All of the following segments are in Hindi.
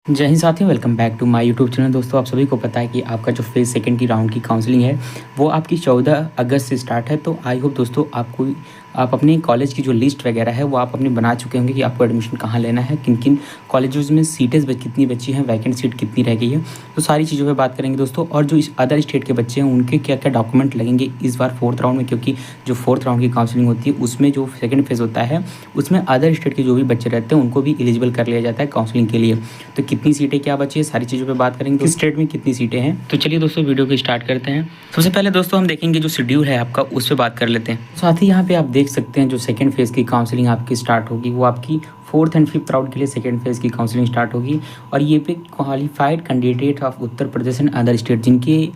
जय हिंद साथियों, welcome back to my YouTube channel. दोस्तों, आप सभी को पता है कि आपका जो फेज़ सेकंड की राउंड की काउंसलिंग है वो आपकी 14 अगस्त से स्टार्ट है। तो आई होप दोस्तों आप अपने कॉलेज की जो लिस्ट वगैरह है वो आप अपने बना चुके होंगे कि आपको एडमिशन कहाँ लेना है, किन किन कॉलेजेस में सीटें कितनी बची हैं, वैकेंट सीट कितनी रह गई है। तो सारी चीज़ों पर बात करेंगे दोस्तों। और जो इस अदर स्टेट के बच्चे हैं उनके क्या क्या डॉक्यूमेंट लगेंगे इस बार फोर्थ राउंड में, क्योंकि जो फोर्थ राउंड की काउंसलिंग होती है उसमें जो सेकंड फेज़ होता है उसमें अदर स्टेट के जो भी बच्चे रहते हैं उनको भी एलिजिबल कर लिया जाता है काउंसलिंग के लिए। तो कितनी सीटें क्या बची है, सारी चीज़ों पे बात करेंगे। किस स्टेट में कितनी सीटें हैं, तो चलिए दोस्तों वीडियो को स्टार्ट करते हैं। सबसे पहले दोस्तों हम देखेंगे जो शेड्यूल है आपका, उस पर बात कर लेते हैं। साथ ही यहाँ पे आप देख सकते हैं जो सेकंड फेज़ की काउंसलिंग आपकी स्टार्ट होगी वो आपकी फोर्थ एंड फिफ्थ राउंड के लिए सेकंड फेज़ की काउंसलिंग स्टार्ट होगी। और ये पे qualified candidate of Uttar Pradesh and other state जिनके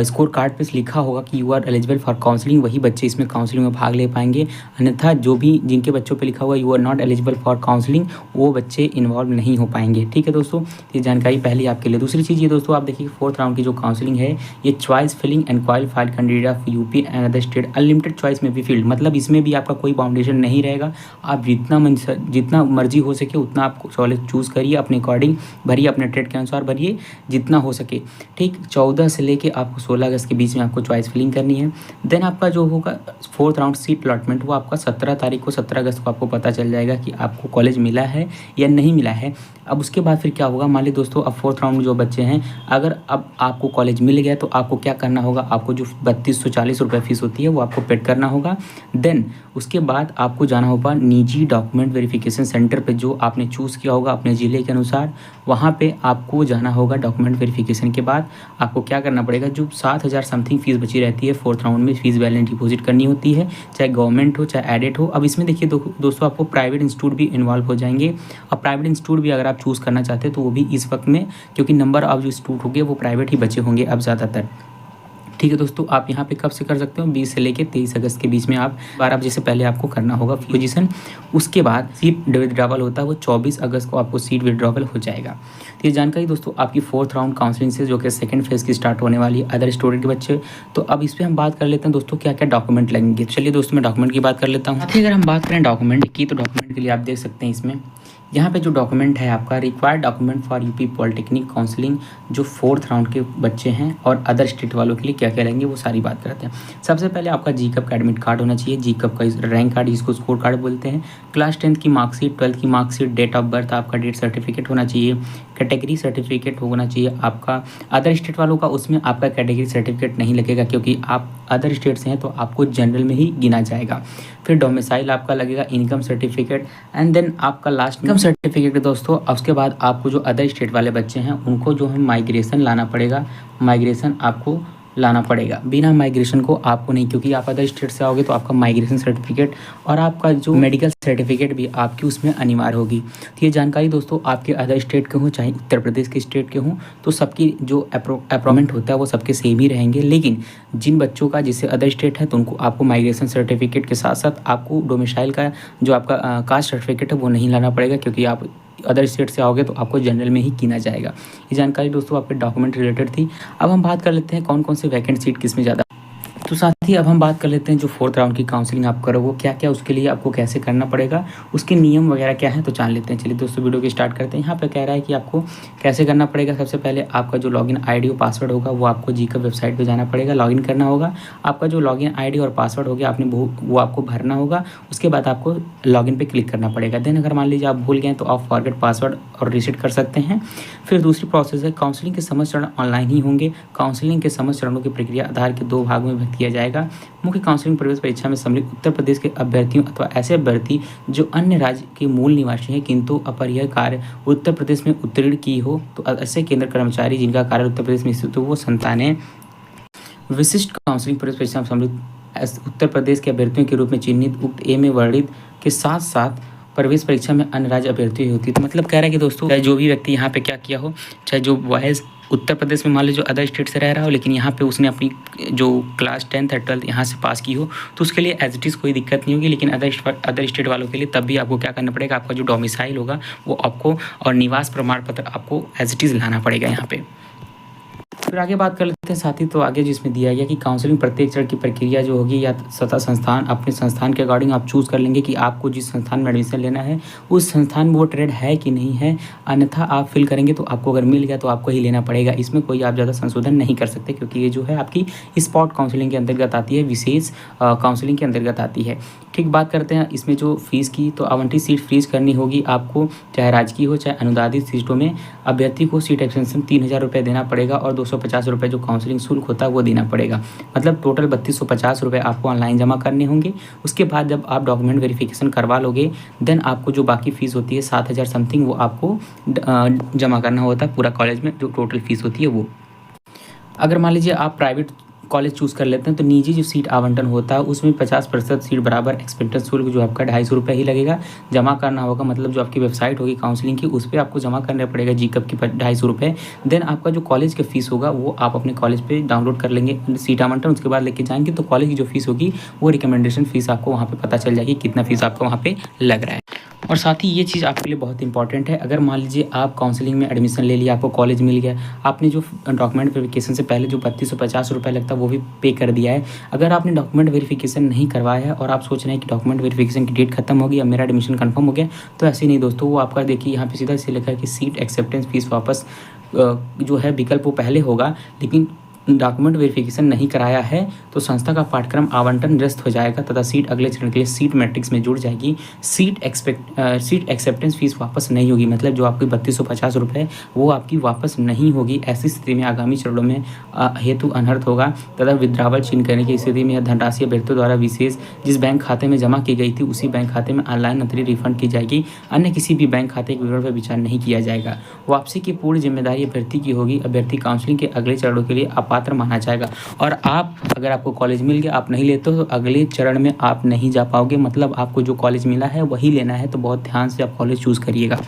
स्कोर कार्ड पे लिखा होगा कि you are eligible for counselling, वही बच्चे इसमें काउंसलिंग में भाग ले पाएंगे। अन्यथा जो भी जिनके बच्चों पे लिखा हुआ you are not eligible for counselling, वो बच्चे इन्वॉल्व नहीं हो पाएंगे। ठीक है दोस्तों, ये जानकारी पहले आपके लिए। दूसरी चीज़ ये दोस्तों, आप देखिए फोर्थ राउंड की जो काउंसलिंग है ये choice filling and qualified candidate of UP and other state unlimited choice में भी फील्ड, मतलब इसमें भी आपका कोई बाउंडेशन नहीं रहेगा। आप जितना मर्जी हो सके उतना आप कॉलेज चूज़ करिए, अपने अकॉर्डिंग भरिए, अपने ट्रेड के अनुसार भरिए जितना हो सके। ठीक, 14 से लेके आपको 16 अगस्त के बीच में आपको चॉइस फिलिंग करनी है। देन आपका जो होगा फोर्थ राउंड सीट अलॉटमेंट वो आपका 17 तारीख को 17 अगस्त को आपको पता चल जाएगा कि आपको कॉलेज मिला है या नहीं मिला है। अब उसके बाद फिर क्या होगा, मान लीजिए दोस्तों अब फोर्थ राउंड में जो बच्चे हैं अगर अब आपको कॉलेज मिल गया तो आपको क्या करना होगा, आपको जो 3240 रुपये फीस होती है वो आपको पेड करना होगा। देन उसके बाद आपको जाना होगा निजी डॉक्यूमेंट वेरिफिकेशन सेंटर पे जो आपने चूज़ किया होगा अपने ज़िले के अनुसार, वहाँ पे आपको जाना होगा। डॉक्यूमेंट वेरिफिकेशन के बाद आपको क्या करना पड़ेगा, जो 7000 समथिंग फीस बची रहती है फोर्थ राउंड में, फीस बैलेंस डिपॉजिट करनी होती है, चाहे गवर्नमेंट हो चाहे एडेड हो। अब इसमें देखिए दोस्तों आपको प्राइवेट इंस्टीट्यूट भी इन्वॉल्व हो जाएंगे। और प्राइवेट इंस्टीट्यूट भी अगर आप चूज़ करना चाहते हैं तो वो भी इस वक्त में, क्योंकि नंबर ऑफ जो इंस्टीट्यूट होंगे वो प्राइवेट ही बचे होंगे अब ज़्यादातर। ठीक है दोस्तों, आप यहाँ पे कब से कर सकते हो, 20 से लेके 23 अगस्त के बीच में आप 12 बजे से पहले आपको करना होगा पोजीशन। उसके बाद सीट विड्रॉवल होता है वो 24 अगस्त को आपको सीट विड्रॉवल हो जाएगा। तो ये जानकारी दोस्तों आपकी फोर्थ राउंड काउंसलिंग से जो कि सेकंड फेज़ की स्टार्ट होने वाली है अदर स्टूडेंट के बच्चे। तो अब इस पर हम बात कर लेते हैं दोस्तों क्या क्या डॉक्यूमेंट लगेंगे। चलिए दोस्तों मैं डॉक्यूमेंट की बात कर लेता हूँ। अगर हम बात करें डॉक्यूमेंट की, तो डॉक्यूमेंट के लिए आप देख सकते हैं इसमें यहाँ पे जो डॉक्यूमेंट है आपका required document for UP polytechnic counselling, जो फोर्थ राउंड के बच्चे हैं और अदर स्टेट वालों के लिए क्या क्या लेंगे वो सारी बात करते हैं। सबसे पहले आपका जी कप का एडमिट कार्ड होना चाहिए, जी कप का रैंक कार्ड जिसको स्कोर कार्ड बोलते हैं, क्लास 10th की मार्कशीट, 12th की मार्कशीट, डेट ऑफ बर्थ आपका डेट सर्टिफिकेट होना चाहिए, कैटेगरी सर्टिफिकेट होना चाहिए आपका। अदर स्टेट वालों का उसमें आपका कैटेगरी सर्टिफिकेट नहीं लगेगा क्योंकि आप अदर स्टेट से हैं तो आपको जनरल में ही गिना जाएगा। फिर डोमिसाइल आपका लगेगा, इनकम सर्टिफिकेट एंड देन आपका लास्ट इनकम सर्टिफिकेट दोस्तों। उसके बाद आपको जो अदर स्टेट वाले बच्चे हैं उनको जो है माइग्रेशन लाना पड़ेगा, माइग्रेशन आपको लाना पड़ेगा। बिना माइग्रेशन को आपको नहीं, क्योंकि आप अदर स्टेट से आओगे तो आपका माइग्रेशन सर्टिफिकेट और आपका जो मेडिकल सर्टिफिकेट भी आपकी उसमें अनिवार्य होगी। तो ये जानकारी दोस्तों आपके अदर स्टेट के हों चाहे उत्तर प्रदेश के स्टेट के हों तो सबकी जो अप्रोवमेंट होता है वो सबके सेम ही रहेंगे। लेकिन जिन बच्चों का जिससे अदर स्टेट है तो उनको आपको माइग्रेशन सर्टिफिकेट के साथ साथ आपको डोमिसाइल का जो आपका कास्ट सर्टिफिकेट है वो नहीं लाना पड़ेगा, क्योंकि आप अदर स्टेट से आओगे तो आपको जनरल में ही गिना जाएगा। ये जानकारी दोस्तों आपके डॉक्यूमेंट रिलेटेड थी। अब हम बात कर लेते हैं कौन कौन से वैकेंट सीट किस में ज़्यादा। तो साथ ही अब हम बात कर लेते हैं जो फोर्थ राउंड की काउंसलिंग आप करोगे क्या क्या उसके लिए आपको कैसे करना पड़ेगा, उसके नियम वगैरह क्या है तो जान लेते हैं। चलिए दोस्तों वीडियो को स्टार्ट करते हैं। यहाँ पे कह रहा है कि आपको कैसे करना पड़ेगा। सबसे पहले आपका जो लॉगिन आईडी और पासवर्ड होगा वो आपको जी कप वेबसाइट पे जाना पड़ेगा, लॉगिन करना होगा। आपका जो लॉगिन आईडी और पासवर्ड हो गया आपने वो आपको भरना होगा। उसके बाद आपको लॉगिन पे क्लिक करना पड़ेगा। देन अगर मान लीजिए आप भूल गए तो आप फॉरगेट पासवर्ड और रीसेट कर सकते हैं। फिर दूसरी प्रोसेस है काउंसलिंग के समस्त चरण ऑनलाइन ही होंगे। काउंसलिंग के समस्त चरणों की प्रक्रिया आधार के 2 भागों में विभक्त किया जाएगा। मुख्य काउंसलिंग प्रवेश परीक्षा में सम्मिलित उत्तर प्रदेश के अभ्यर्थियों अथवा ऐसे अभ्यर्थी जो अन्य राज्य के मूल निवासी हैं किंतु अपरिहार्य कार्य उत्तर प्रदेश में उत्तीर्ण की हो, तो ऐसे केंद्र कर्मचारी जिनका कार्य उत्तर प्रदेश में स्थित हो वो संतानें विशिष्ट काउंसलिंग प्रवेश परीक्षा में सम्मिलित उत्तर प्रदेश के अभ्यर्थियों के रूप में चिन्हित उक्त ए में वर्णित के साथ साथ प्रवेश परीक्षा में अन्य राज्य अभ्यर्थी होती है। तो मतलब कह रहा है कि दोस्तों चाहे जो भी व्यक्ति यहाँ पे क्या किया हो, चाहे जो बॉयज़ उत्तर प्रदेश में मान लीजिए अदर स्टेट से रह रहा हो लेकिन यहाँ पे उसने अपनी जो क्लास 10th और 12th यहाँ से पास की हो तो उसके लिए एज इट इज़ कोई दिक्कत नहीं होगी। लेकिन अदर स्टेट वालों के लिए तब भी आपको क्या करना पड़ेगा, आपका जो डोमिसाइल होगा वो आपको और निवास प्रमाण पत्र आपको एज इट इज़ लाना पड़ेगा यहाँ पे। फिर आगे बात कर लेते बढ़ते हैं साथी, तो आगे जिसमें दिया गया कि काउंसलिंग प्रत्येक चरण की प्रक्रिया जो होगी या सतह संस्थान अपने संस्थान के अकॉर्डिंग आप चूज़ कर लेंगे कि आपको जिस संस्थान में एडमिशन लेना है उस संस्थान में वो ट्रेड है कि नहीं है, अन्यथा आप फिल करेंगे तो आपको अगर मिल गया तो आपको ही लेना पड़ेगा। इसमें कोई आप ज़्यादा संशोधन नहीं कर सकते क्योंकि ये जो है आपकी स्पॉट काउंसलिंग के अंतर्गत आती है, विशेष काउंसलिंग के अंतर्गत आती है। ठीक, बात करते हैं इसमें जो फीस की, तो आवंटित सीट फ्रीज करनी होगी आपको, चाहे राजकीय हो चाहे अनुदानित सीटों में अभ्यर्थी को सीट एक्सटेंशन 3,000 रुपये देना पड़ेगा और 250 रुपये जो काउंसलिंग शुल्क होता है वो देना पड़ेगा। मतलब टोटल 3250 रुपये आपको ऑनलाइन जमा करने होंगे। उसके बाद जब आप डॉक्यूमेंट वेरिफिकेशन करवा लोगे देन आपको जो बाकी फ़ीस होती है 7,000 समथिंग वो आपको जमा करना होता है पूरा कॉलेज में, जो टोटल फ़ीस होती है वो। अगर मान लीजिए आप प्राइवेट कॉलेज चूज़ कर लेते हैं तो निजी जो सीट आवंटन होता है उसमें 50% सीट बराबर एक्सपेक्टेड शुल्क जो आपका 250 रुपये ही लगेगा, जमा करना होगा। मतलब जो आपकी वेबसाइट होगी काउंसलिंग की उस पर आपको जमा करना पड़ेगा जीकअप की 250 रुपये। देन आपका जो कॉलेज का फीस होगा वो आप अपने कॉलेज पे डाउनलोड कर लेंगे सीट आवंटन, उसके बाद लेके जाएंगे तो कॉलेज की जो फीस होगी वो रिकमेंडेशन फीस आपको वहाँ पर पता चल जाएगी कितना फीस आपका वहाँ पर लग रहा है। और साथ ही ये चीज़ आपके लिए बहुत इंपॉर्टेंट है, अगर मान लीजिए आप काउंसलिंग में एडमिशन ले लिया, आपको कॉलेज मिल गया, आपने जो डॉक्यूमेंट वेरिफिकेशन से पहले जो 3250 रुपये लगता है वो भी पे कर दिया है। अगर आपने डॉक्यूमेंट वेरिफिकेशन नहीं करवाया है और आप सोच रहे हैं कि डॉक्यूमेंट वेरिफिकेशन की डेट खत्म हो गई, अब मेरा एडमिशन कंफर्म हो गया, तो ऐसे नहीं दोस्तों, वो आपका देखिए यहाँ पे सीधा से लिखा है कि सीट एक्सेप्टेंस फीस वापस जो है विकल्प वो पहले होगा, लेकिन डॉक्यूमेंट वेरिफिकेशन नहीं कराया है तो संस्था का पाठ्यक्रम आवंटन निरस्त हो जाएगा तथा सीट अगले चरण के लिए सीट मैट्रिक्स में जुड़ जाएगी। सीट एक्सेप्टेंस फीस वापस नहीं होगी, मतलब जो आपकी 3250 रुपये वो आपकी वापस नहीं होगी। ऐसी स्थिति में आगामी चरणों में हेतु अनर्थ होगा तथा विड्रावल चिन्ह करने की स्थिति में यह धनराशि अभ्यर्थियों द्वारा विशेष जिस बैंक खाते में जमा की गई थी उसी बैंक खाते में ऑनलाइन अतिरिक्त रिफंड की जाएगी, अन्य किसी भी बैंक खाते के विवरण पर विचार नहीं किया जाएगा। वापसी की पूर्ण जिम्मेदारी अभ्यर्थी की होगी। अभ्यर्थी काउंसलिंग के अगले चरणों के लिए अपात्र माना जाएगा और आप अगर आपको कॉलेज मिल गया आप नहीं लेते हो तो अगले चरण में आप नहीं जा पाओगे। मतलब आपको जो कॉलेज मिला है वही लेना है, तो बहुत ध्यान से आप कॉलेज चूज़ करिएगा।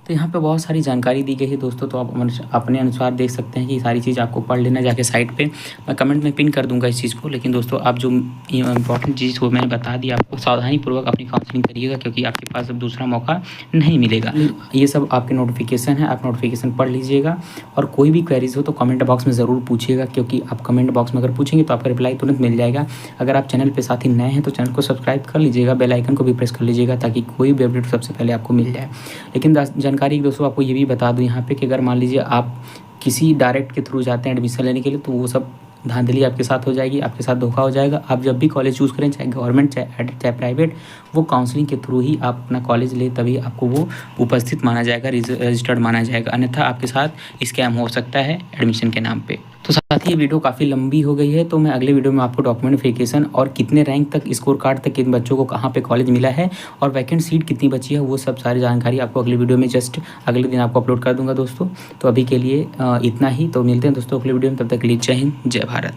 तो यहाँ पे बहुत सारी जानकारी दी गई है दोस्तों, तो आप अपने अनुसार देख सकते हैं कि सारी चीज़ आपको पढ़ लेना जाके साइट पे। मैं कमेंट में पिन कर दूंगा इस चीज़ को, लेकिन दोस्तों आप जो इंपॉर्टेंट चीज़ को मैंने बता दी आपको, सावधानीपूर्वक अपनी काउंसलिंग करिएगा क्योंकि आपके पास अब दूसरा मौका नहीं मिलेगा। ये सब आपके नोटिफिकेशन है, आप नोटिफिकेशन पढ़ लीजिएगा और कोई भी क्वेरीज हो तो कमेंट बॉक्स में ज़रूर पूछिएगा, क्योंकि आप कमेंट बॉक्स में अगर पूछेंगे तो आपका रिप्लाई तुरंत मिल जाएगा। अगर आप चैनल पर साथ ही नए हैं तो चैनल को सब्सक्राइब कर लीजिएगा, बेल आइकन को भी प्रेस कर लीजिएगा ताकि कोई भी अपडेट सबसे पहले आपको मिल जाए। लेकिन जानकारी दोस्तों आपको ये भी बता दूं यहाँ पे कि अगर मान लीजिए आप किसी डायरेक्ट के थ्रू जाते हैं एडमिशन लेने के लिए तो वो सब धांधली आपके साथ हो जाएगी, आपके साथ धोखा हो जाएगा। आप जब भी कॉलेज चूज़ करें, चाहे गवर्नमेंट चाहे प्राइवेट, वो काउंसलिंग के थ्रू ही आप अपना कॉलेज ले, तभी आपको वो उपस्थित माना जाएगा, रजिस्टर्ड माना जाएगा, अन्यथा आपके साथ स्कैम हो सकता है एडमिशन के नाम पे। तो साथ ही ये वीडियो काफ़ी लंबी हो गई है, तो मैं अगले वीडियो में आपको डॉक्यूमेंट वेरिफिकेशन और कितने रैंक तक, स्कोर कार्ड तक किन बच्चों को कहाँ पे कॉलेज मिला है और वैकेंट सीट कितनी बची है, वो सब सारी जानकारी आपको अगले वीडियो में जस्ट अगले दिन आपको अपलोड कर दूंगा दोस्तों। तो अभी के लिए इतना ही, तो मिलते हैं दोस्तों अगले वीडियो में, तब तक के लिए जय हिंद, जय भारत।